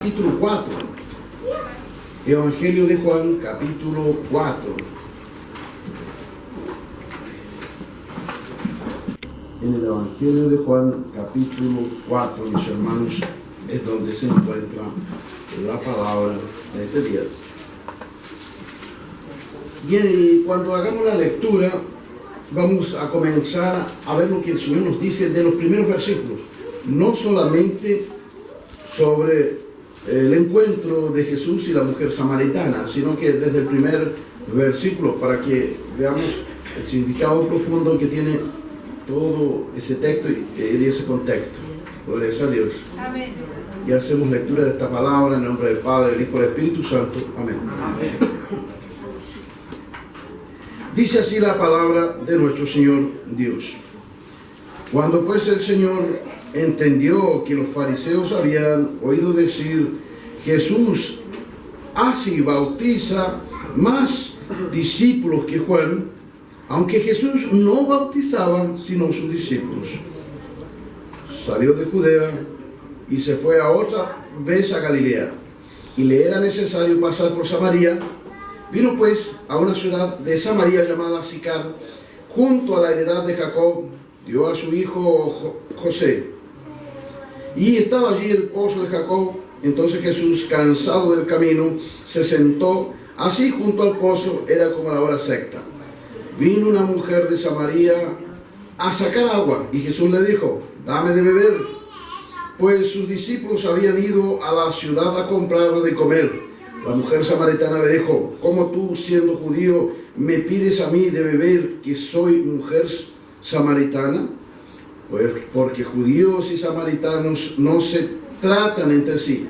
capítulo 4. Evangelio de Juan, capítulo 4. En el Evangelio de Juan, capítulo 4, mis hermanos, es donde se encuentra la palabra de este día. Bien, y cuando hagamos la lectura, vamos a comenzar a ver lo que el Señor nos dice de los primeros versículos. No solamente sobre el encuentro de Jesús y la mujer samaritana, sino que desde el primer versículo, para que veamos el significado profundo que tiene todo ese texto y ese contexto. Gloria a Dios. Amén. Y hacemos lectura de esta palabra en el nombre del Padre, del Hijo y del Espíritu Santo. Amén. Amén. Dice así la palabra de nuestro Señor Dios. Cuando pues el Señor entendió que los fariseos habían oído decir: Jesús hace y bautiza más discípulos que Juan, aunque Jesús no bautizaba sino sus discípulos, salió de Judea y se fue a otra vez a Galilea, y le era necesario pasar por Samaria. Vino pues a una ciudad de Samaria llamada Sicar, junto a la heredad de Jacob. Dio a su hijo José, y estaba allí el pozo de Jacob. Entonces Jesús, cansado del camino, se sentó así junto al pozo. Era como la hora sexta. Vino una mujer de Samaria a sacar agua, y Jesús le dijo: dame de beber, pues sus discípulos habían ido a la ciudad a comprar de comer. La mujer samaritana le dijo: ¿cómo tú, siendo judío, me pides a mí de beber, que soy mujer samaritana? Pues porque judíos y samaritanos no se tratan entre sí.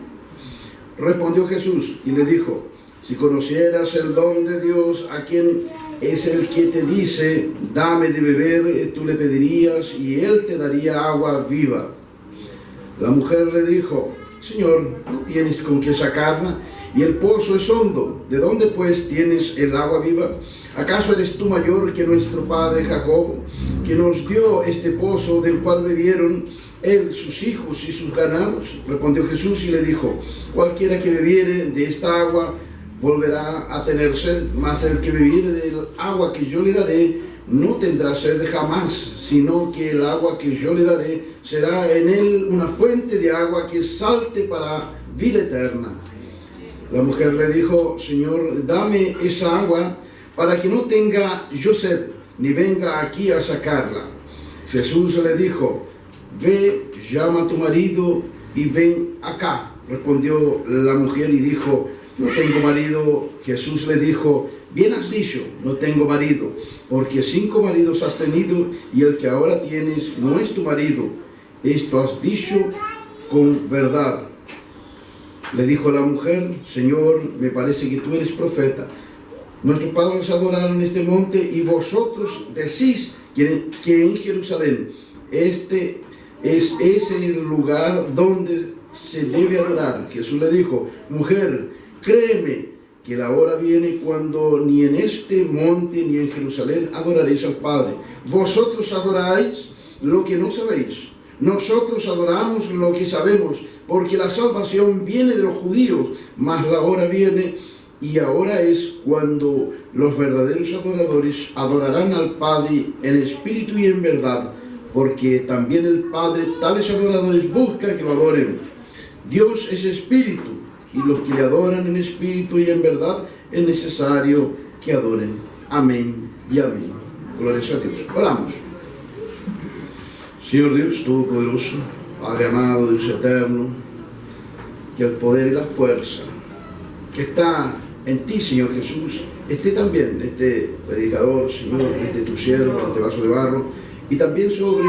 Respondió Jesús y le dijo: si conocieras el don de Dios, a quien es el que te dice: dame de beber, tú le pedirías y él te daría agua viva. La mujer le dijo: Señor, no tienes con qué sacarla, y el pozo es hondo. ¿De dónde pues tienes el agua viva? ¿Acaso eres tú mayor que nuestro padre Jacob, que nos dio este pozo, del cual bebieron él, sus hijos y sus ganados? Respondió Jesús y le dijo: cualquiera que bebiere de esta agua volverá a tener sed, mas el que bebiere del agua que yo le daré no tendrá sed jamás, sino que el agua que yo le daré será en él una fuente de agua que salte para vida eterna. La mujer le dijo: Señor, dame esa agua, para que no tenga yo sed, ni venga aquí a sacarla. Jesús le dijo: ve, llama a tu marido y ven acá. Respondió la mujer y dijo: no tengo marido. Jesús le dijo: bien has dicho, no tengo marido, porque 5 maridos has tenido, y el que ahora tienes no es tu marido. Esto has dicho con verdad. Le dijo la mujer: Señor, me parece que tú eres profeta. Nuestros padres adoraron este monte, y vosotros decís que en Jerusalén este es el lugar donde se debe adorar. Jesús le dijo: mujer, créeme que la hora viene cuando ni en este monte ni en Jerusalén adoraréis al Padre. Vosotros adoráis lo que no sabéis. Nosotros adoramos lo que sabemos, porque la salvación viene de los judíos, mas la hora viene, y ahora es, cuando los verdaderos adoradores adorarán al Padre en espíritu y en verdad, porque también el Padre tales adoradores busca que lo adoren. Dios es espíritu, y los que le adoran en espíritu y en verdad es necesario que adoren. Amén y amén. Gloria a Dios. Oramos. Señor Dios Todopoderoso, Padre amado, Dios eterno, que el poder y la fuerza que está en ti, Señor Jesús, esté también en este predicador, Señor, en tu siervo, en este vaso de barro, y también sobre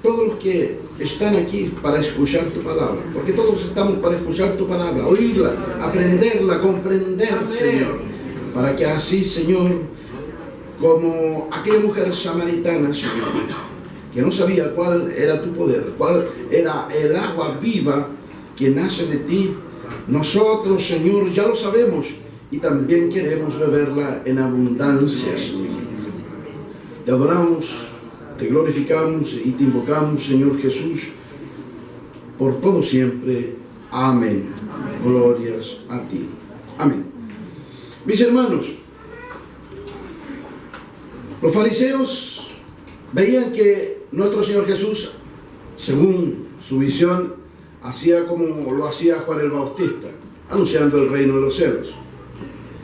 todos los que están aquí para escuchar tu palabra, porque todos estamos para escuchar tu palabra, oírla, aprenderla, comprender, Señor, para que así, Señor, como aquella mujer samaritana, Señor, que no sabía cuál era tu poder, cuál era el agua viva que nace de ti, nosotros, Señor, ya lo sabemos, y también queremos beberla en abundancia, Señor. Te adoramos, te glorificamos y te invocamos, Señor Jesús, por todo siempre. Amén. Glorias a ti. Amén. Mis hermanos, los fariseos veían que nuestro Señor Jesús, según su visión, hacía como lo hacía Juan el Bautista, anunciando el reino de los cielos.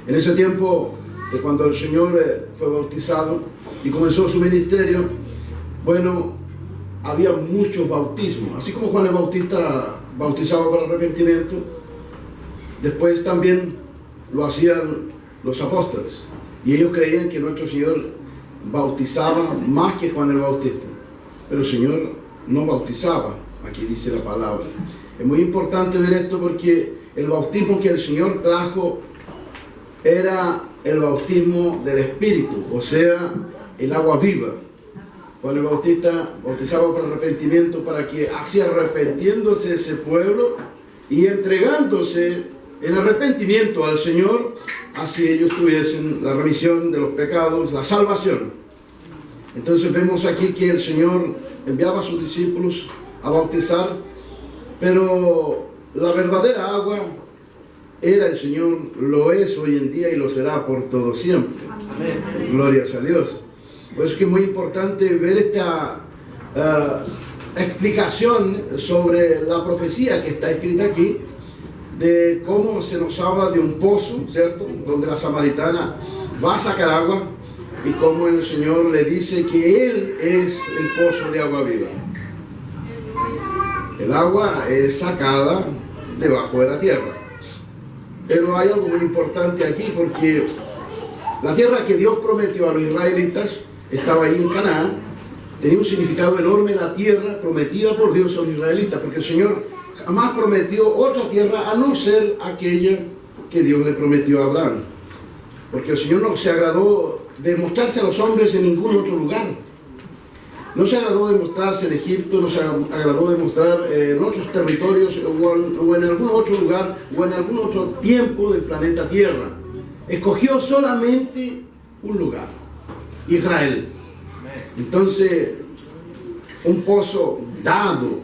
En ese tiempo, cuando el Señor fue bautizado y comenzó su ministerio, bueno, había muchos bautismos. Así como Juan el Bautista bautizaba para arrepentimiento, después también lo hacían los apóstoles. Y ellos creían que nuestro Señor bautizaba más que Juan el Bautista. Pero el Señor no bautizaba, aquí dice la palabra. Es muy importante ver esto porque el bautismo que el Señor trajo era el bautismo del Espíritu, o sea, el agua viva. Juan el Bautista bautizaba por arrepentimiento para que así arrepentiéndose ese pueblo y entregándose en arrepentimiento al Señor, así ellos tuviesen la remisión de los pecados, la salvación. Entonces vemos aquí que el Señor enviaba a sus discípulos a bautizar, pero la verdadera agua era el Señor, lo es hoy en día y lo será por todo siempre. Amén. Glorias a Dios. Por eso es que es muy importante ver esta explicación sobre la profecía que está escrita aquí, de cómo se nos habla de un pozo, ¿cierto?, donde la samaritana va a sacar agua y cómo el Señor le dice que Él es el pozo de agua viva. El agua es sacada debajo de la tierra. Pero hay algo muy importante aquí, porque la tierra que Dios prometió a los israelitas estaba ahí en Canaán. Tenía un significado enorme la tierra prometida por Dios a los israelitas, porque el Señor jamás prometió otra tierra a no ser aquella que Dios le prometió a Abraham. Porque el Señor no se agradó de mostrarse a los hombres en ningún otro lugar. No se agradó de mostrarse en Egipto, no se agradó de mostrar en otros territorios o en algún otro lugar o en algún otro tiempo del planeta Tierra. Escogió solamente un lugar, Israel. Entonces, un pozo dado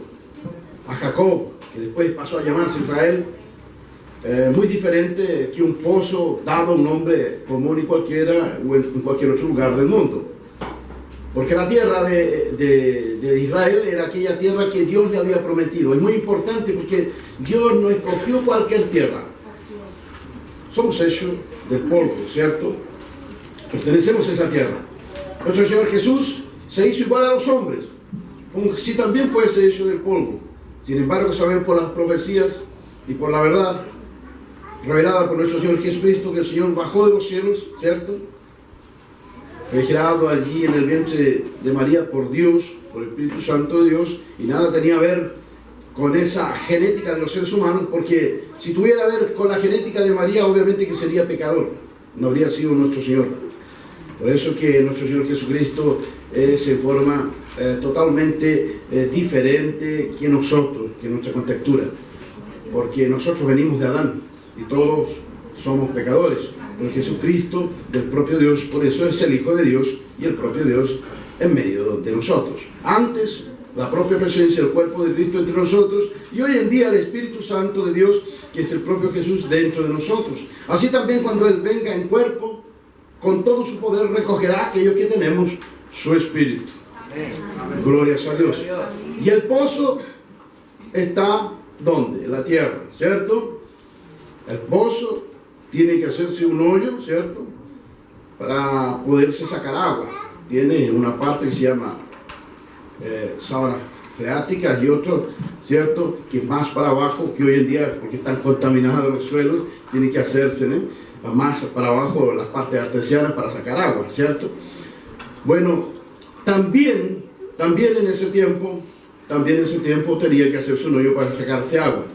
a Jacob, que después pasó a llamarse Israel, muy diferente que un pozo dado a un hombre común y cualquiera o en cualquier otro lugar del mundo. Porque la tierra de Israel era aquella tierra que Dios le había prometido. Es muy importante porque Dios no escogió cualquier tierra. Somos hechos del polvo, ¿cierto? Pertenecemos a esa tierra. Nuestro Señor Jesús se hizo igual a los hombres, como si también fuese hecho del polvo. Sin embargo, sabemos por las profecías y por la verdad revelada por nuestro Señor Jesucristo que el Señor bajó de los cielos, ¿cierto?, refrigerado allí en el vientre de María por Dios, por el Espíritu Santo de Dios, y nada tenía que ver con esa genética de los seres humanos, porque si tuviera que ver con la genética de María, obviamente que sería pecador, no habría sido nuestro Señor. Por eso que nuestro Señor Jesucristo es en forma totalmente diferente que nosotros, que nuestra contextura, porque nosotros venimos de Adán y todos somos pecadores. Pero Jesucristo, del propio Dios, por eso es el Hijo de Dios y el propio Dios en medio de nosotros. Antes, la propia presencia del cuerpo de Cristo entre nosotros, y hoy en día el Espíritu Santo de Dios, que es el propio Jesús dentro de nosotros. Así también cuando Él venga en cuerpo, con todo su poder recogerá aquellos que tenemos su Espíritu. Amén. Glorias a Dios. Y el pozo está ¿dónde? En la tierra, ¿cierto? El pozo tiene que hacerse un hoyo, ¿cierto?, para poderse sacar agua. Tiene una parte que se llama sábanas freáticas y otro, ¿cierto?, que es más para abajo, que hoy en día, porque están contaminados los suelos, tiene que hacerse, más para abajo las partes artesianas para sacar agua, ¿cierto? Bueno, también en ese tiempo tenía que hacerse un hoyo para sacarse agua.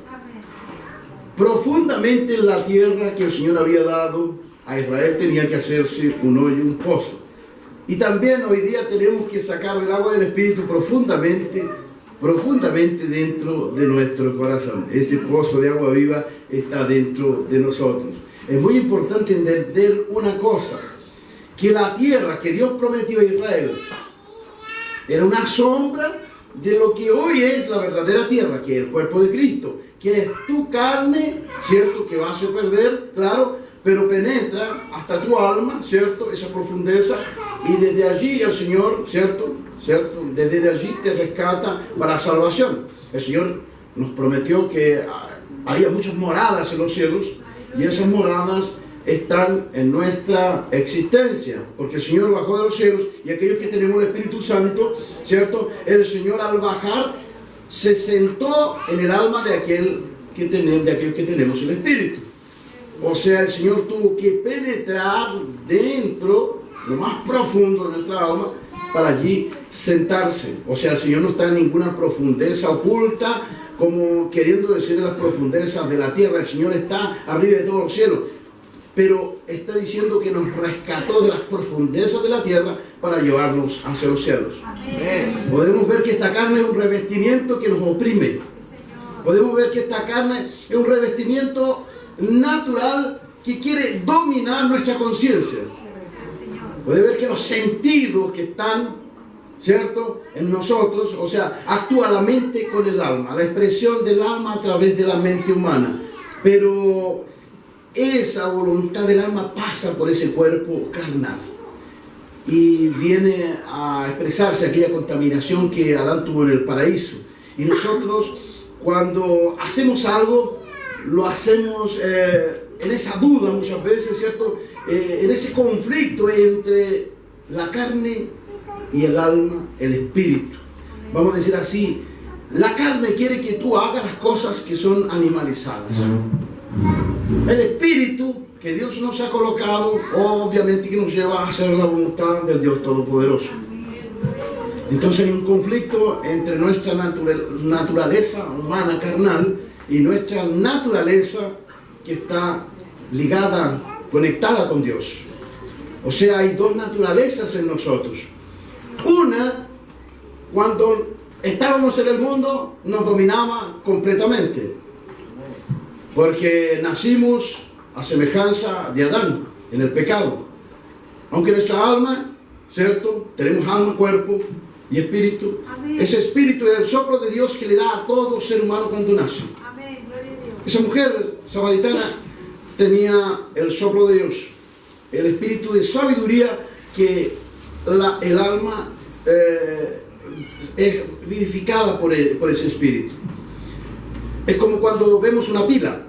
Profundamente en la tierra que el Señor había dado a Israel tenía que hacerse un hoyo, un pozo. Y también hoy día tenemos que sacar del agua del Espíritu profundamente dentro de nuestro corazón. Ese pozo de agua viva está dentro de nosotros. Es muy importante entender una cosa, que la tierra que Dios prometió a Israel era una sombra de lo que hoy es la verdadera tierra, que es el cuerpo de Cristo, que es tu carne, ¿cierto? Que vas a perder, claro, pero penetra hasta tu alma, ¿cierto? Esa profundeza, y desde allí el Señor, ¿cierto? Desde allí te rescata para salvación. El Señor nos prometió que haría muchas moradas en los cielos, y esas moradas están en nuestra existencia, porque el Señor bajó de los cielos, y aquellos que tenemos el Espíritu Santo, ¿cierto? El Señor al bajar se sentó en el alma de aquellos que tenemos el Espíritu. O sea, el Señor tuvo que penetrar dentro, lo más profundo de nuestra alma, para allí sentarse. O sea, el Señor no está en ninguna profundeza oculta, como queriendo decir en las profundezas de la tierra. El Señor está arriba de todos los cielos, pero está diciendo que nos rescató de las profundezas de la tierra para llevarnos hacia los cielos. Amén. Podemos ver que esta carne es un revestimiento que nos oprime. Podemos ver que esta carne es un revestimiento natural que quiere dominar nuestra conciencia. Puede ver que los sentidos que están, ¿cierto?, en nosotros, o sea, actúa la mente con el alma, la expresión del alma a través de la mente humana. Pero esa voluntad del alma pasa por ese cuerpo carnal y viene a expresarse aquella contaminación que Adán tuvo en el paraíso. Y nosotros, cuando hacemos algo, lo hacemos en esa duda muchas veces, ¿cierto? En ese conflicto entre la carne y el alma, el espíritu. Vamos a decir así, la carne quiere que tú hagas las cosas que son animalizadas. El espíritu que Dios nos ha colocado, obviamente que nos lleva a hacer la voluntad del Dios Todopoderoso. Entonces hay un conflicto entre nuestra naturaleza humana carnal y nuestra naturaleza que está ligada, conectada con Dios. O sea, hay dos naturalezas en nosotros. Una, cuando estábamos en el mundo, nos dominaba completamente, porque nacimos a semejanza de Adán, en el pecado. Aunque nuestra alma, ¿cierto?, tenemos alma, cuerpo y espíritu. Amén. Ese espíritu es el soplo de Dios que le da a todo ser humano cuando nace. Amén. Gloria a Dios. Esa mujer samaritana tenía el soplo de Dios, el espíritu de sabiduría que el alma es vivificada por ese espíritu. Es como cuando vemos una pila,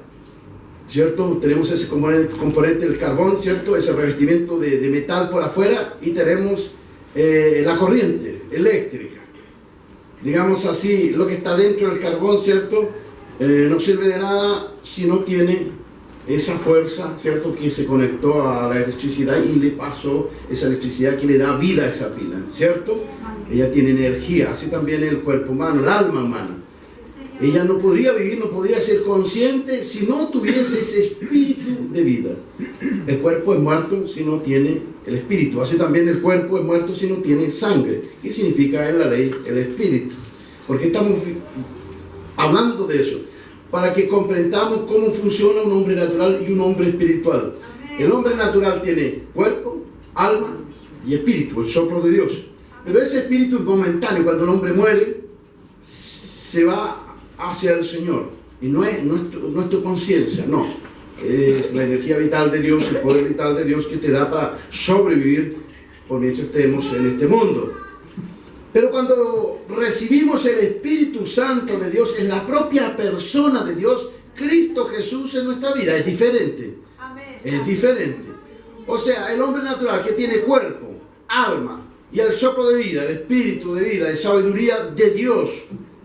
¿cierto? Tenemos ese componente del carbón, ¿cierto? Ese revestimiento de metal por afuera, y tenemos la corriente eléctrica. Digamos así, lo que está dentro del carbón, ¿cierto? No sirve de nada si no tiene esa fuerza, ¿cierto?, que se conectó a la electricidad y le pasó esa electricidad que le da vida a esa pila, ¿cierto? Ella tiene energía, así también el cuerpo humano, el alma humana. Ella no podría vivir, no podría ser consciente si no tuviese ese espíritu de vida. El cuerpo es muerto si no tiene el espíritu. Así también el cuerpo es muerto si no tiene sangre. ¿Qué significa en la ley el espíritu? Porque estamos hablando de eso, para que comprendamos cómo funciona un hombre natural y un hombre espiritual. El hombre natural tiene cuerpo, alma y espíritu, el soplo de Dios. Pero ese espíritu es momentáneo. Cuando el hombre muere, se va hacia el Señor, y no es tu conciencia, no, es la energía vital de Dios, el poder vital de Dios que te da para sobrevivir por mientras estemos en este mundo. Pero cuando recibimos el Espíritu Santo de Dios, es la propia persona de Dios, Cristo Jesús, en nuestra vida, es diferente. Amén. Es diferente. O sea, el hombre natural que tiene cuerpo, alma y el soplo de vida, el espíritu de vida, de sabiduría de Dios,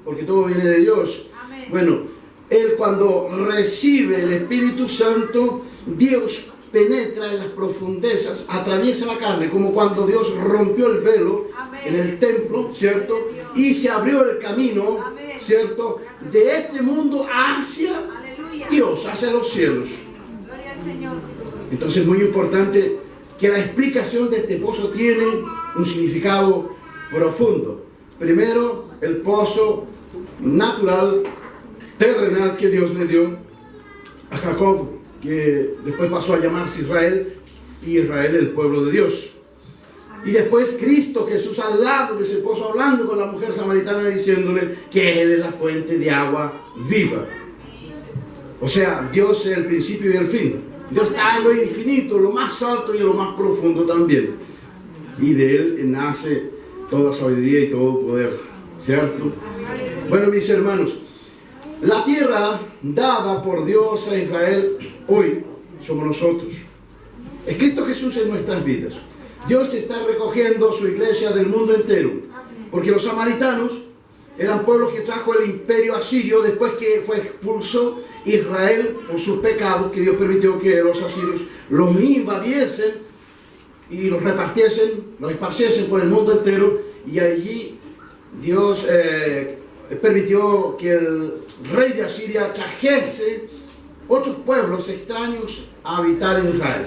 porque todo viene de Dios. Amén. Bueno, él cuando recibe el Espíritu Santo, Dios penetra en las profundezas, atraviesa la carne, como cuando Dios rompió el velo. Amén. En el templo, ¿cierto? Y se abrió el camino. Amén. ¿Cierto? De este mundo hacia Dios, hacia los cielos. Gloria al Señor. Entonces es muy importante que la explicación de este pozo tiene un significado profundo. Primero, el pozo natural, terrenal, que Dios le dio a Jacob, que después pasó a llamarse Israel, y Israel el pueblo de Dios. Y después Cristo Jesús al lado de ese pozo, hablando con la mujer samaritana, diciéndole que Él es la fuente de agua viva. O sea, Dios es el principio y el fin. Dios está en lo infinito, lo más alto y en lo más profundo también. Y de Él nace toda sabiduría y todo poder, ¿cierto? Bueno, mis hermanos, la tierra dada por Dios a Israel hoy somos nosotros. Es Cristo Jesús en nuestras vidas. Dios está recogiendo su iglesia del mundo entero. Porque los samaritanos eran pueblos que trajo el imperio asirio después que fue expulso Israel por sus pecados, que Dios permitió que los asirios los invadiesen y los repartiesen, los esparciesen por el mundo entero. Y allí Dios permitió que el rey de Asiria trajese otros pueblos extraños a habitar en Israel.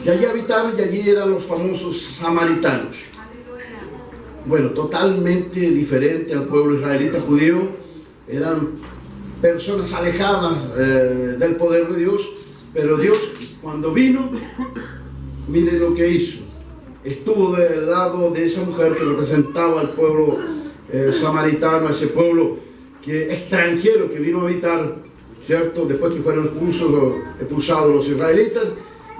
Y allí habitaron, y allí eran los famosos samaritanos. Bueno, totalmente diferente al pueblo israelita judío. Eran personas alejadas del poder de Dios. Pero Dios, cuando vino, mire lo que hizo. Estuvo del lado de esa mujer que representaba al pueblo samaritano, ese pueblo extranjero que vino a habitar, ¿cierto? Después que fueron expulsados los israelitas,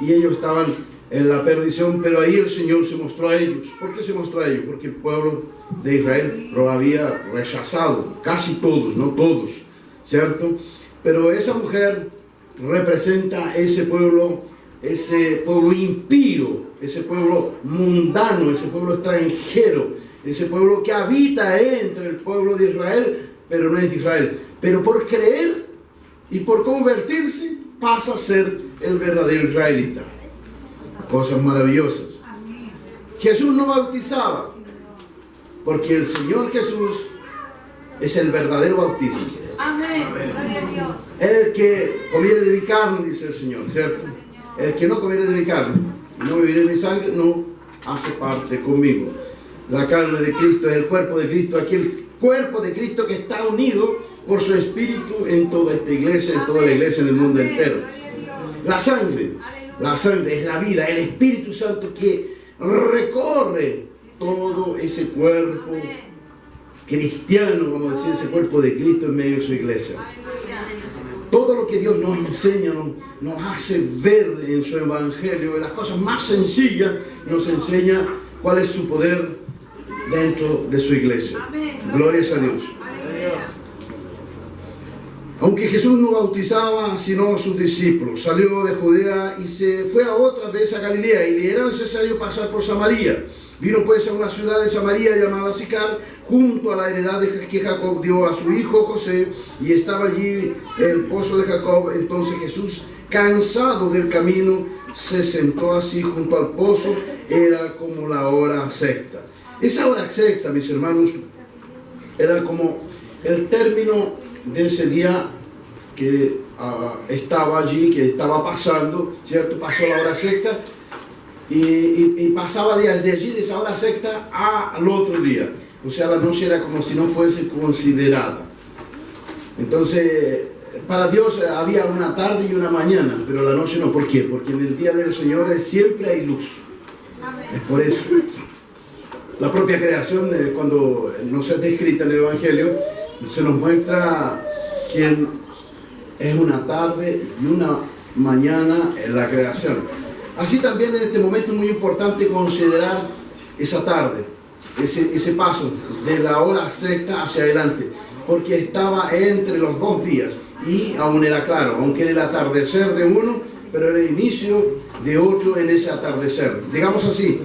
y ellos estaban en la perdición, pero ahí el Señor se mostró a ellos. ¿Por qué se mostró a ellos? Porque el pueblo de Israel lo había rechazado, casi todos, no todos, ¿cierto? Pero esa mujer representa ese pueblo impío, ese pueblo mundano, ese pueblo extranjero, ese pueblo que habita entre el pueblo de Israel, pero no es de Israel. Pero por creer y por convertirse, pasa a ser el verdadero israelita. Cosas maravillosas. Jesús no bautizaba, porque el Señor Jesús es el verdadero bautismo. Amén. Gloria a Dios. El que comiere de mi carne, dice el Señor, ¿cierto? El que no comiere de mi carne y no bebiere de mi sangre, no hace parte conmigo. La carne de Cristo es el cuerpo de Cristo, aquel cuerpo de Cristo que está unido por su espíritu en toda esta iglesia, en toda la iglesia, en el mundo entero. La sangre es la vida, el Espíritu Santo que recorre todo ese cuerpo cristiano, vamos a decir, ese cuerpo de Cristo en medio de su iglesia. Todo lo que Dios nos enseña, nos hace ver en su evangelio, en las cosas más sencillas, nos enseña cuál es su poder dentro de su iglesia. Gloria a Dios. Aunque Jesús no bautizaba sino a sus discípulos, salió de Judea y se fue a otra vez a Galilea, y le era necesario pasar por Samaria. Vino pues a una ciudad de Samaria llamada Sicar, junto a la heredad que Jacob dio a su hijo José, y estaba allí el pozo de Jacob. Entonces Jesús, cansado del camino, se sentó así junto al pozo. Era como la hora sexta. Esa hora sexta, mis hermanos, era como el término de ese día que estaba allí, que estaba pasando, ¿cierto? Pasó la hora sexta y pasaba de allí, de esa hora sexta, al otro día. O sea, la noche era como si no fuese considerada. Entonces, para Dios había una tarde y una mañana, pero la noche no. ¿Por qué? Porque en el día del Señor siempre hay luz. Es por eso. La propia creación, cuando nos es descrita en el Evangelio, se nos muestra quién es una tarde y una mañana en la creación. Así también en este momento es muy importante considerar esa tarde, ese paso de la hora sexta hacia adelante, porque estaba entre los dos días y aún era claro, aunque era el atardecer de uno, pero era el inicio de otro en ese atardecer. Digamos así,